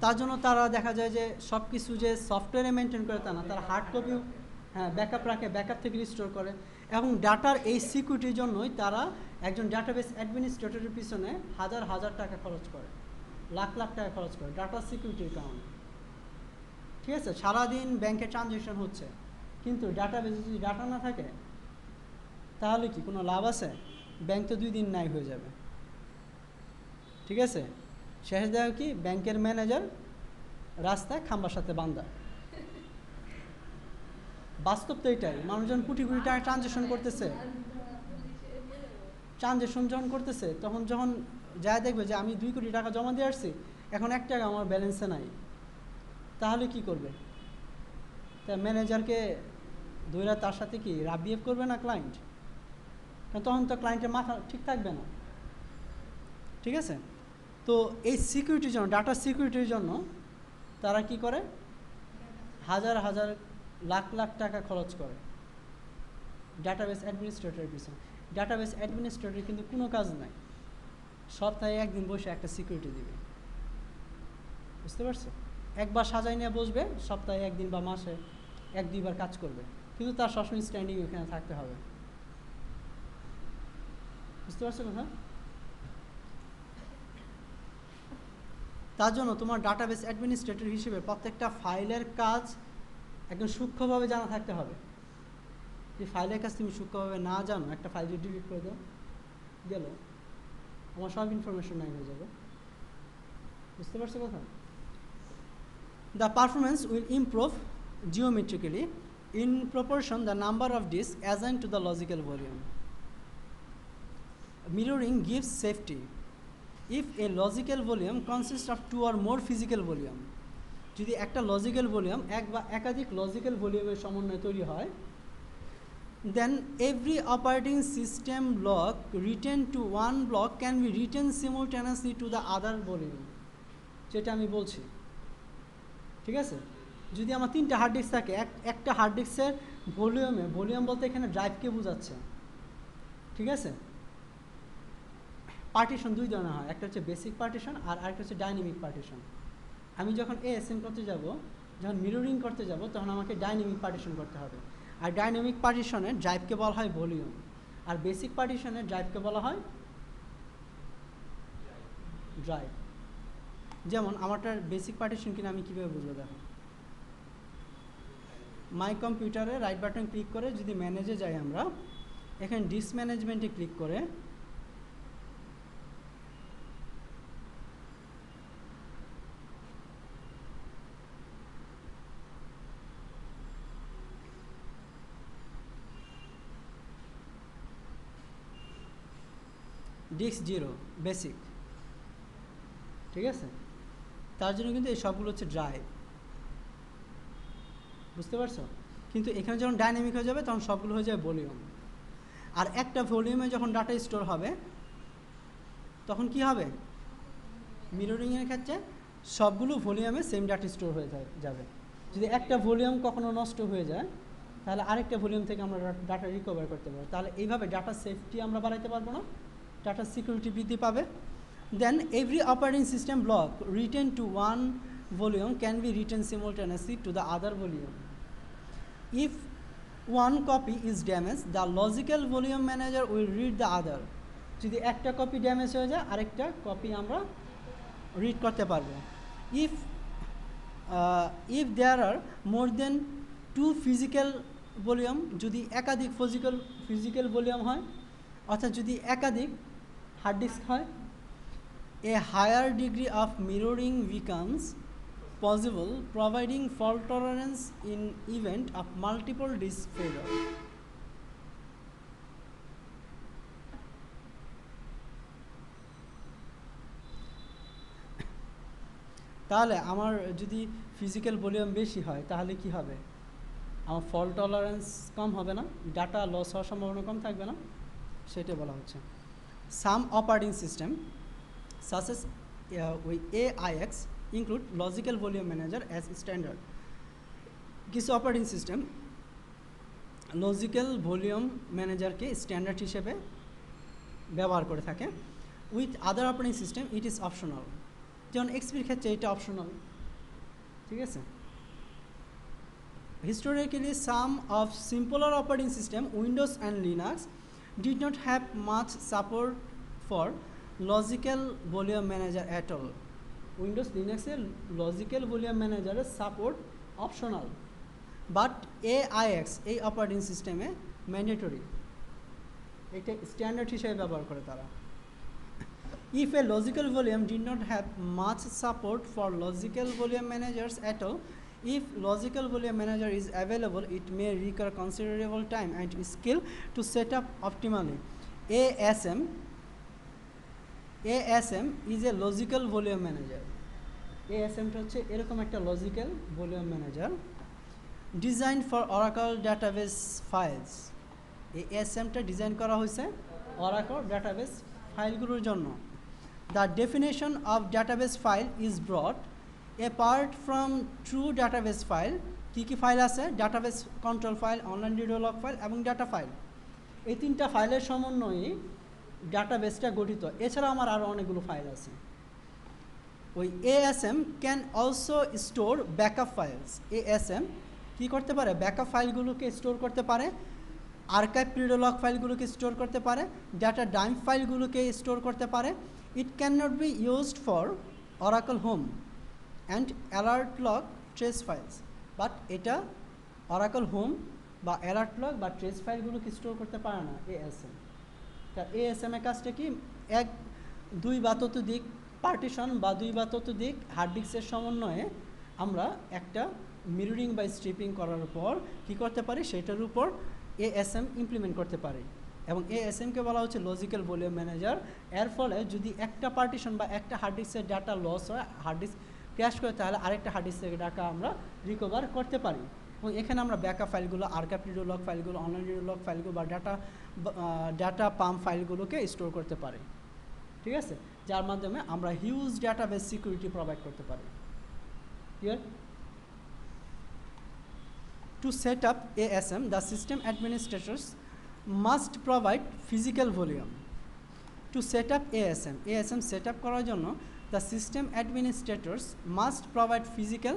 তার জন্য তারা দেখা যায় যে সব কিছু যে সফটওয়্যারে মেনটেন করে তা না, তারা হার্ড কপিও ব্যাকআপ রাখে, ব্যাকআপ থেকে রিস্টোর করে। এবং ডাটার এই সিকিউরিটির জন্যই তারা একজন ডাটাবেস অ্যাডমিনিস্ট্রেটরের পিছনে হাজার হাজার টাকা খরচ করে, লাখ লাখ টাকা খরচ করে ডাটা সিকিউরিটির কারণে, ঠিক আছে? সারাদিন ব্যাংকে ট্রানজ্যাকশন হচ্ছে, কিন্তু ডাটাবেসে যদি ডাটা না থাকে তাহলে কি কোনো লাভ আছে? ব্যাংক তো 2 দিন নাই হয়ে যাবে, ঠিক আছে? শেষ দেখা কি, ব্যাংকের ম্যানেজার রাস্তায় খাম্বার সাথে বান্ধা। বাস্তব তো এটাই, মানুষজন কোটি কোটি টাকা ট্রানজ্যাকশন যখন করতেছে তখন যখন যা দেখবে যে আমি 2 কোটি টাকা জমা দিয়ে আসছি, এখন 1 টাকা আমার ব্যালেন্সে নাই, তাহলে কি করবে? তা ম্যানেজারকে ধরে তার সাথে কি রাফ বিহেভ করবে না ক্লায়েন্ট? কারণ তখন তো ক্লায়েন্টের মাথা ঠিক থাকবে না, ঠিক আছে? তো এই সিকিউরিটির জন্য, ডাটা সিকিউরিটির জন্য তারা কি করে, হাজার হাজার লাখ লাখ টাকা খরচ করে ডাটাবেস অ্যাডমিনিস্ট্রেটরের পিছনে। ডাটাবেস অ্যাডমিনিস্ট্রেটর কিন্তু কোনো কাজ নাই, সপ্তাহে একদিন বসে একটা সিকিউরিটি দিবে, বুঝতে পারছো? একবার সাজাই নিয়ে বসবে, সপ্তাহে একদিন বা মাসে 1-2 বার কাজ করবে, কিন্তু তার সবসময় স্ট্যান্ডিং ওখানে থাকতে হবে, বুঝতে পারছো কথা? তার জন্য তোমার ডাটাবেস অ্যাডমিনিস্ট্রেটর হিসেবে প্রত্যেকটা ফাইলের কাজ একদম সূক্ষ্মভাবে জানা থাকতে হবে। যে ফাইলের কাছে তুমি সূক্ষ্মভাবে না জানো, একটা ফাইল যদি ডিলিট করে দাও, গেল, আমার সব ইনফরমেশন নাই হয়ে যাবে। বুঝতে পারছো কথা? The performance will improve geometrically in proportion the number of disks assigned to the logical volume. Mirroring gives safety. If a logical volume consists of two or more physical volume, যদি একটা logical volume এক বা একাধিক logical ভলিউমের সমন্বয়ে তৈরি হয়, then every operating system block written to one block can be written simultaneously to the other volume. যেটা আমি বলছি, ঠিক আছে? যদি আমার 3টা হার্ড ডিস্ক থাকে, একটা হার্ড ডিস্কের ভলিউম বলতে এখানে ড্রাইভকে বোঝাচ্ছে, ঠিক আছে? পার্টিশন 2 ধরনের হয়, একটা হচ্ছে বেসিক পার্টিশন আর আরেকটা হচ্ছে ডাইনামিক পার্টিশন। আমি যখন এএসএম করতে যাব, যখন মিররিং করতে যাব, তখন আমাকে ডাইনামিক পার্টিশন করতে হবে। আর ডাইনামিক পার্টিশনের ড্রাইভকে বলা হয় ভলিউম, আর বেসিক পার্টিশনের ড্রাইভকে বলা হয় ড্রাইভ। যেমন আমারটার বেসিক পার্টিশন কিনা আমি কীভাবে বুঝবো? দেখো, মাই কম্পিউটারে রাইট বাটন ক্লিক করে যদি ম্যানেজে যাই, আমরা এখানে ডিস্ক ম্যানেজমেন্টে ক্লিক করে ডিস্ক 0 বেসিক, ঠিক আছে? তার জন্য কিন্তু এই সবগুলো হচ্ছে ড্রাইভ, বুঝতে পারছো? কিন্তু এখানে যখন ডাইনামিক হয়ে যাবে তখন সবগুলো হয়ে যাবে ভলিউম। আর একটা ভলিউমে যখন ডাটা স্টোর হবে তখন কি হবে? মিররিংয়ের ক্ষেত্রে সবগুলো ভলিউমে সেম ডাটা স্টোর হয়ে যাবে। যদি একটা ভলিউম কখনো নষ্ট হয়ে যায়, তাহলে আরেকটা ভলিউম থেকে আমরা ডাটা রিকভার করতে পারবো। তাহলে এইভাবে ডাটা সেফটি আমরা বাড়াইতে পারবো না, ডাটা সিকিউরিটি বৃদ্ধি পাবে। Then every operating system block written to one volume can be written simultaneously to the other volume. If one copy is damaged, the logical volume manager will read the other. যদি একটা copy damage হয়ে যায়, আরেকটা copy আমরা read করতে পারবো। If there are more than 2 physical volume, যদি একাধিক ফিজিক্যাল ভলিউম হয়, অর্থাৎ যদি একাধিক হার্ড ডিস্ক হয়, a higher degree of mirroring becomes possible, providing fault tolerance in event of multiple disk failure. তাহলে আমার যদি ফিজিক্যাল ভলিউম বেশি হয় তাহলে কি হবে? আমার ফল্ট টলারেন্স কম হবে না, ডাটা লস হওয়ার সম্ভাবনা কম থাকবে না, সেটাই বলা হচ্ছে। Some operating system such as AIX include logical volume manager as standard. কিছু অপারেটিং সিস্টেম লজিক্যাল ভলিউম ম্যানেজারকে স্ট্যান্ডার্ড হিসেবে ব্যবহার করে থাকে। With other operating system it is optional. যেমন এক্সপির ক্ষেত্রে এটা অপশনাল, ঠিক আছে? Historically, some of simpler operating system, Windows and Linux, did not have much support for logical volume manager at all. Windows Linux এর logical volume manager এর support optional, but AIX এই operating সিস্টেমে mandatory, এটা standard হিসেবে ব্যবহার করে তারা। If a logical volume did not have much support for logical volume managers at all, if logical volume manager is available, it may require considerable time and skill to set up optimally. ASM is a logical volume manager. ASM টা হচ্ছে এরকম একটা logical volume manager design for oracle database files. এই ASM টা design করা হয়েছে oracle database ফাইলগুলোর জন্য। The definition of database file is broad. Apart from true database file, কি কি ফাইল আছে? Database control file, online redo log file এবং data file. এই 3টা ফাইলের সমন্বয়ে ডাটাবেসটা গঠিত। এছাড়া আমার আরও অনেকগুলো ফাইল আছে। ওই ASM can also store backup files. ASM কী করতে পারে? ব্যাকআপ ফাইলগুলোকে স্টোর করতে পারে, আর্কাইভ ভিডিও লগ ফাইলগুলোকে স্টোর করতে পারে, ডাটা ডাম্প ফাইলগুলোকে স্টোর করতে পারে। It cannot be used for Oracle Home and Alert Log trace files, but এটা অরাকল হোম বা অ্যালার্ট লগ বা ট্রেস ফাইলগুলোকে স্টোর করতে পারে না এএসএম। তা এএসএম এর কাজটা কি, এক দুই বা ততোধিক পার্টিশন বা দুই বা ততোধিক হার্ড ডিস্কের সমন্বয়ে আমরা একটা মিররিং বা স্ট্রিপিং করার পর কি করতে পারি, সেটার উপর এএসএম ইমপ্লিমেন্ট করতে পারি। এবং এএসএমকে বলা হচ্ছে লজিক্যাল ভলিউম ম্যানেজার। এর ফলে যদি একটা পার্টিশন বা একটা হার্ড ডিস্কের ডাটা লস হয়, হার্ড ডিস্ক ক্র্যাশ করে, তাহলে আরেকটা হার্ড ডিস্ক থেকে ডাটা আমরা রিকভার করতে পারি। এবং এখানে আমরা ব্যাকআপ ফাইলগুলো, আর্কাইভ রিডিও লগ ফাইলগুলো, অনলাইন রিডিও লগ ফাইলগুলো বা ডাটা পাম্প ফাইলগুলোকে স্টোর করতে পারি। ঠিক আছে, যার মাধ্যমে আমরা হিউজ ডাটাবেস সিকিউরিটি প্রোভাইড করতে পারি। Clear? To set up ASM, the system administrators must provide physical volume. To set up ASM set up করার জন্য the system administrators must provide physical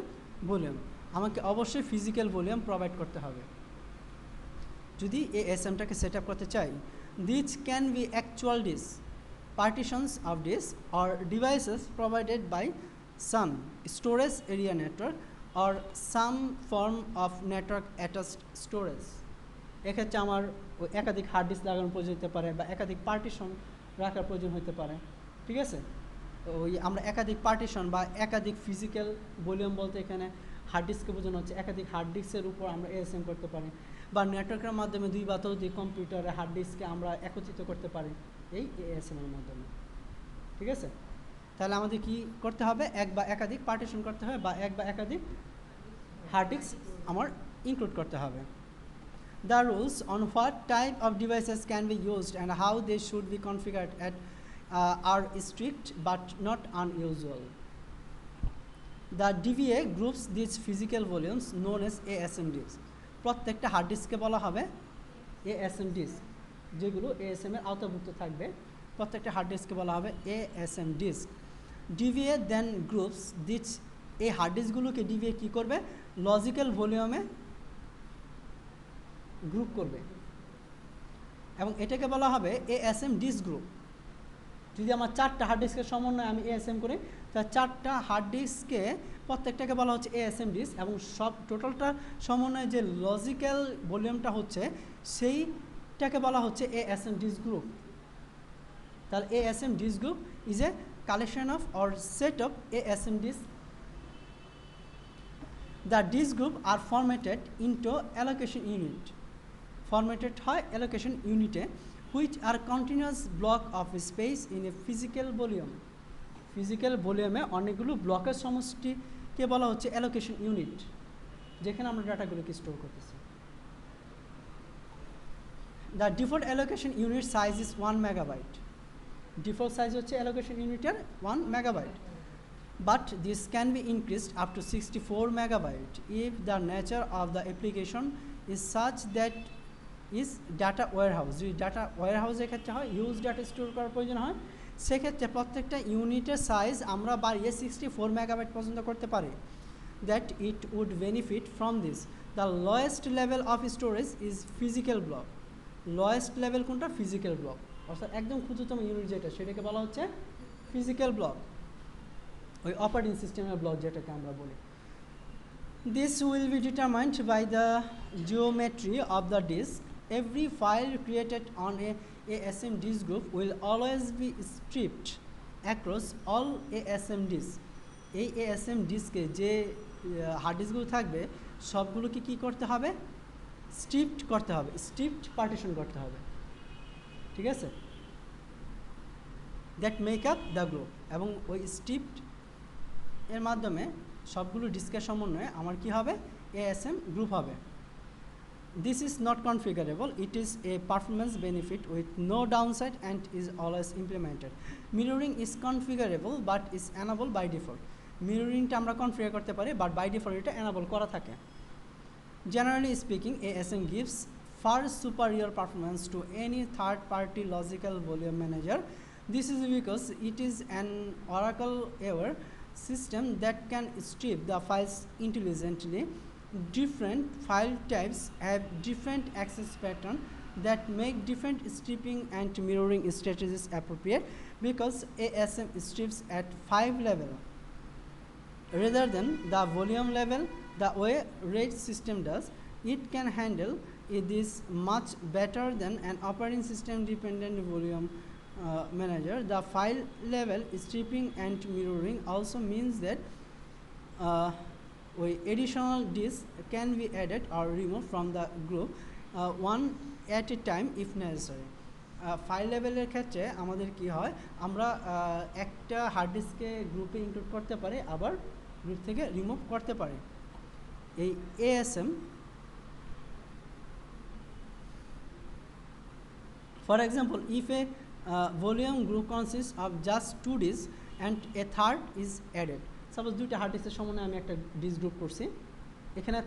volume. আমাকে অবশ্যই physical volume provide করতে হবে যদি ASMটাকে set up করতে চাই। These can be actual disks, partitions of disks, or devices provided by some storage area network or some form of network attached storage. এক্ষেত্রে আমার একাধিক হার্ড ডিস্ক লাগানোর প্রয়োজন হতে পারে বা একাধিক পার্টিশন রাখার প্রয়োজন হতে পারে। ঠিক আছে, ওই আমরা একাধিক পার্টিশন বা একাধিক ফিজিক্যাল ভলিউম বলতে এখানে হার্ড ডিস্ককে বোঝানো হচ্ছে, একাধিক হার্ড ডিস্কের উপর আমরা এএসএম করতে পারি বা নেটওয়ার্কের মাধ্যমে দুই বা ততোধিক কম্পিউটারে হার্ড ডিস্ককে আমরা একত্রিত করতে পারি এই এএসএম এর মাধ্যমে। ঠিক আছে, তাহলে আমাদের কি করতে হবে, এক বা একাধিক পার্টিশন করতে হবে বা এক বা একাধিক হার্ড ডিস্ক আমার ইনক্লুড করতে হবে। The rules on what type of devices can be used and how they should be configured are strict but not unusual. The DVA groups these physical volumes known as ASM disks. প্রত্যেকটা hard ডিস্ককে বলা হবে ASM disk, যেগুলো ASM এর আওতাভুক্ত থাকবে প্রত্যেকটা hard ডিস্ককে বলা হবে ASM disk. DVA then groups these, এই হার্ড ডিস্কগুলোকে DVA কি করবে, লজিক্যাল ভলিউমে গ্রুপ করবে এবং এটাকে বলা হবে ASM ডিস্ক গ্রুপ। যদি আমার চারটা হার্ড ডিস্কের সমন্বয়ে আমি ASM করি, তাহলে চারটা হার্ড ডিস্ককে প্রত্যেকটাকে বলা হচ্ছে ASM ডিস্ক এবং সব টোটালটা সমন্বয়ে যে লজিক্যাল ভলিউমটা হচ্ছে সেইটাকে বলা হচ্ছে ASM ডিস্ক গ্রুপ। তাহলে ASM disk group is a collection of or set of ASM disk. The disk group are formatted into allocation unit. Formatted হয় allocation unit-এ, which are continuous block of space in a physical volume. Physical volume-এ অনেকগুলো ব্লকের সমষ্টিকে বলা হচ্ছে allocation unit, যেখানে আমরা ডাটাগুলোকে store করতেছি। The default allocation unit size is 1 megabyte. Default size হচ্ছে allocation unit-এর 1 megabyte. But this can be increased up to 64 megabyte if the nature of the application is such that is data warehouse. যদি data ওয়্যারহাউসের ক্ষেত্রে হয়, huge data store করার প্রয়োজন হয়, সেক্ষেত্রে প্রত্যেকটা ইউনিটের সাইজ আমরা বাড়িয়ে 64 মেগাবাইট পর্যন্ত করতে পারি। That it would benefit from this. The lowest level of storage is physical block. Lowest level কোনটা, physical block, অর্থাৎ একদম ক্ষুদ্রতম ইউনিট যেটা সেটাকে বলা হচ্ছে physical block, ওই অপারেটিং সিস্টেমের ব্লক যেটাকে আমরা বলি। This will be determined by the geometry of the disk. Every file created on a ASM disk group will always be stripped across all ASM disks. এই ASM ডিস্কে যে hard ডিস্কগুলো থাকবে সবগুলোকে কি করতে হবে, স্ট্রিপড করতে হবে, স্ট্রিপড পার্টিশন করতে হবে। ঠিক আছে, that make up the group, এবং ওই স্ট্রিপড এর মাধ্যমে সবগুলো ডিস্কের সমন্বয়ে আমার কি হবে, ASM গ্রুপ হবে। This is not configurable. It is a performance benefit with no downside and is always implemented. Mirroring is configurable but is enabled by default. Mirroringটা আমরা কনফিগার করতে পারি, বাট বাই ডিফল্ট এটা এনেবল করা থাকে। Generally speaking, ASM gives far superior performance to any third-party logical volume manager. This is because it is an Oracle-aware system that can strip the files intelligently. Different file types have different access pattern that make different stripping and mirroring strategies appropriate because ASM strips at 5 level rather than the volume level the way RAID system does. It can handle this much better than an operating system dependent volume manager. The file level stripping and mirroring also means that additional disks can be added or removed from the group one at a time if necessary. File লেভেলের ক্ষেত্রে আমাদের কি হয়, আমরা একটা hard ডিস্কে গ্রুপে include করতে পারি, আবার গ্রুপ থেকে রিমুভ করতে পারি। এই ASM, for example, if a volume group consists of just 2 disks and a third is added, suppose দুইটা হার্ড ডিস্কের সমন্বয়ে আমি একটা ডিস্ক গ্রুপ করছি, এখানে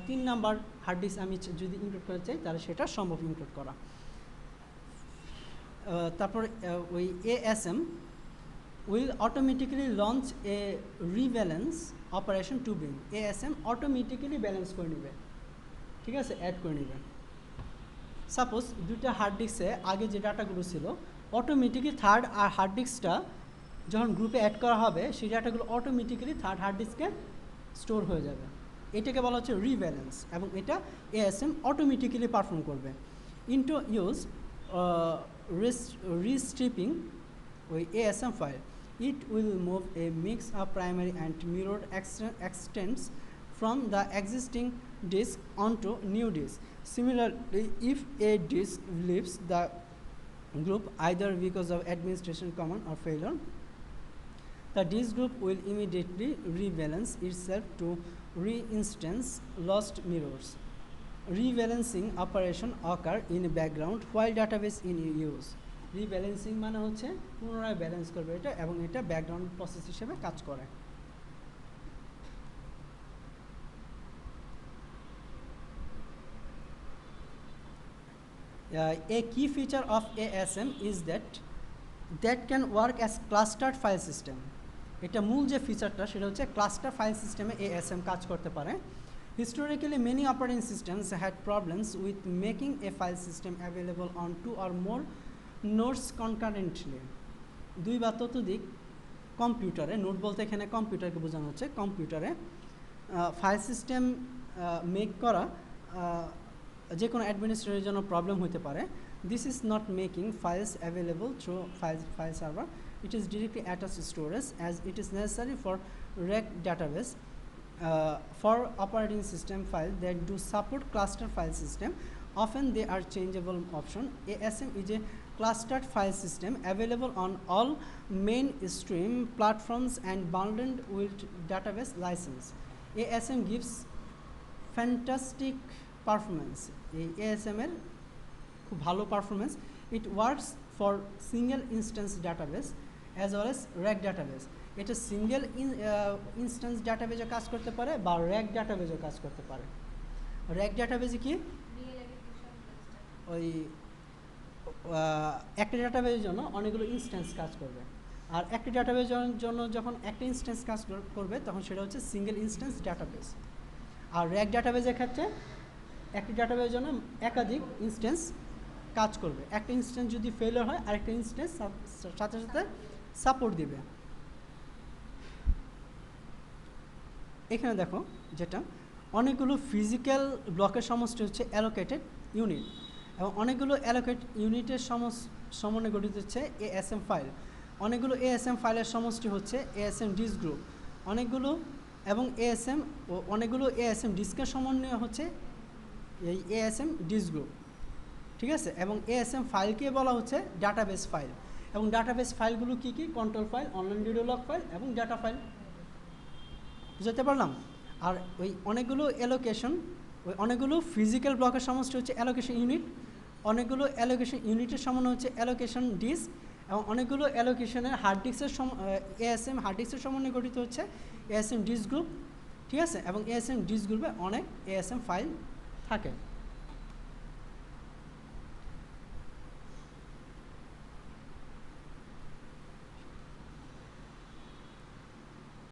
3 নাম্বার হার্ড ডিস্ক আমি যদি ইনক্লুড করতে চাই তাহলে সেটা সম্ভব ইনক্লুড করা। তারপর ওই ASM will automatically launch a rebalance operation to bring, ASM automatically balance করে নেবে, ঠিক আছে, অ্যাড করে নেবে। সাপোজ দুইটা হার্ড ডিস্কে আগে যে ডাটাগুলো ছিল অটোমেটিক্যালি থার্ড আর হার্ড ডিস্কটা যখন গ্রুপে অ্যাড করা হবে সেই ডাটাগুলো অটোমেটিক্যালি থার্ড হার্ড ডিস্কে স্টোর হয়ে যাবে, এটাকে বলা হচ্ছে রিব্যালেন্স, এবং এটা ASM অটোমেটিক্যালি পারফর্ম করবে। Into use restripping with ASM file. It will move a mix of primary and mirrored extents from the existing disk onto new disk. Similarly, if a disk leaves the group either because of administration command or failure, the disk group will immediately rebalance itself to re-instance lost mirrors. Rebalancing operation occur in background while database in use. Rebalancing মানে হচ্ছে পুনরায় balance করবে এটা, এবং এটা background process হিসেবে কাজ করে। A key feature of ASM is that can work as clustered file system. এটা মূল যে ফিচারটা সেটা হচ্ছে ক্লাস্টার ফাইল সিস্টেমে ASM কাজ করতে পারে। Historically, many operating systems had problems with making a file system available on 2 or more nodes concurrently. দুই বা ততোধিক কম্পিউটারে, নোড বলতে এখানে কম্পিউটারকে বোঝানো হচ্ছে, কম্পিউটারে ফাইল সিস্টেম মেক করা যে কোনো অ্যাডমিনিস্ট্রেটরের জন্য প্রবলেম হতে পারে। This is not making files available through file server, it is directly attached storage as it is necessary for RAC database. For operating system files that do support cluster file system, often they are changeable option. ASM is a clustered file system available on all mainstream platforms and bundled with database license. ASM gives fantastic performance. ASM এর খুব ভালো performance. It works for single instance database as well as RAC database. এটা single instance ডাটাবেজে কাজ করতে পারে বা RAC ডাটাবেজে কাজ করতে পারে। RAC ডাটাবেজে কি ওই একটা ডাটাবেজের জন্য অনেকগুলো ইনস্ট্যান্স কাজ করবে, আর একটা ডাটাবেজের জন্য যখন একটা ইনস্ট্যান্স কাজ করবে তখন সেটা হচ্ছে সিঙ্গেল ইনস্ট্যান্স ডাটাবেজ। আর RAC ডাটাবেজের ক্ষেত্রে একটা ডাটাবেজের জন্য একাধিক ইনস্ট্যান্স কাজ করবে, একটা ইনস্ট্যান্স যদি ফেলিওর হয় আরেকটা ইনস্ট্যান্স সাথে সাথে সাপোর্ট দিবে। এখানে দেখো যেটা অনেকগুলো ফিজিক্যাল ব্লকের সমষ্টি হচ্ছে অ্যালোকেটেড ইউনিট, এবং অনেকগুলো অ্যালোকেট ইউনিটের সমন্বয়ে গঠিত হচ্ছে ASM ফাইল। অনেকগুলো ASM ফাইলের সমষ্টি হচ্ছে ASM ডিস্ক গ্রুপ, অনেকগুলো ASM ডিস্কের সমন্বয় হচ্ছে এই ASM ডিস্ক গ্রুপ, ঠিক আছে। এবং ASM ফাইলকে বলা হচ্ছে ডাটাবেস ফাইল, এবং ডাটাবেস ফাইলগুলো কী কী? Control file, online redo log file এবং ডাটা ফাইল। বুঝতে পারলাম? আর ওই অনেকগুলো ফিজিক্যাল ব্লকের সমষ্টি হচ্ছে অ্যালোকেশন ইউনিট, অনেকগুলো অ্যালোকেশন ইউনিটের সমন্বয় হচ্ছে অ্যালোকেশন ডিস্ক, এবং অনেকগুলো অ্যালোকেশনের হার্ড ডিস্কের ASM হার্ড ডিস্কের সমন্বয়ে গঠিত হচ্ছে ASM ডিস্ক গ্রুপ, ঠিক আছে। এবং ASM ডিস্ক গ্রুপে অনেক ASM ফাইল থাকে।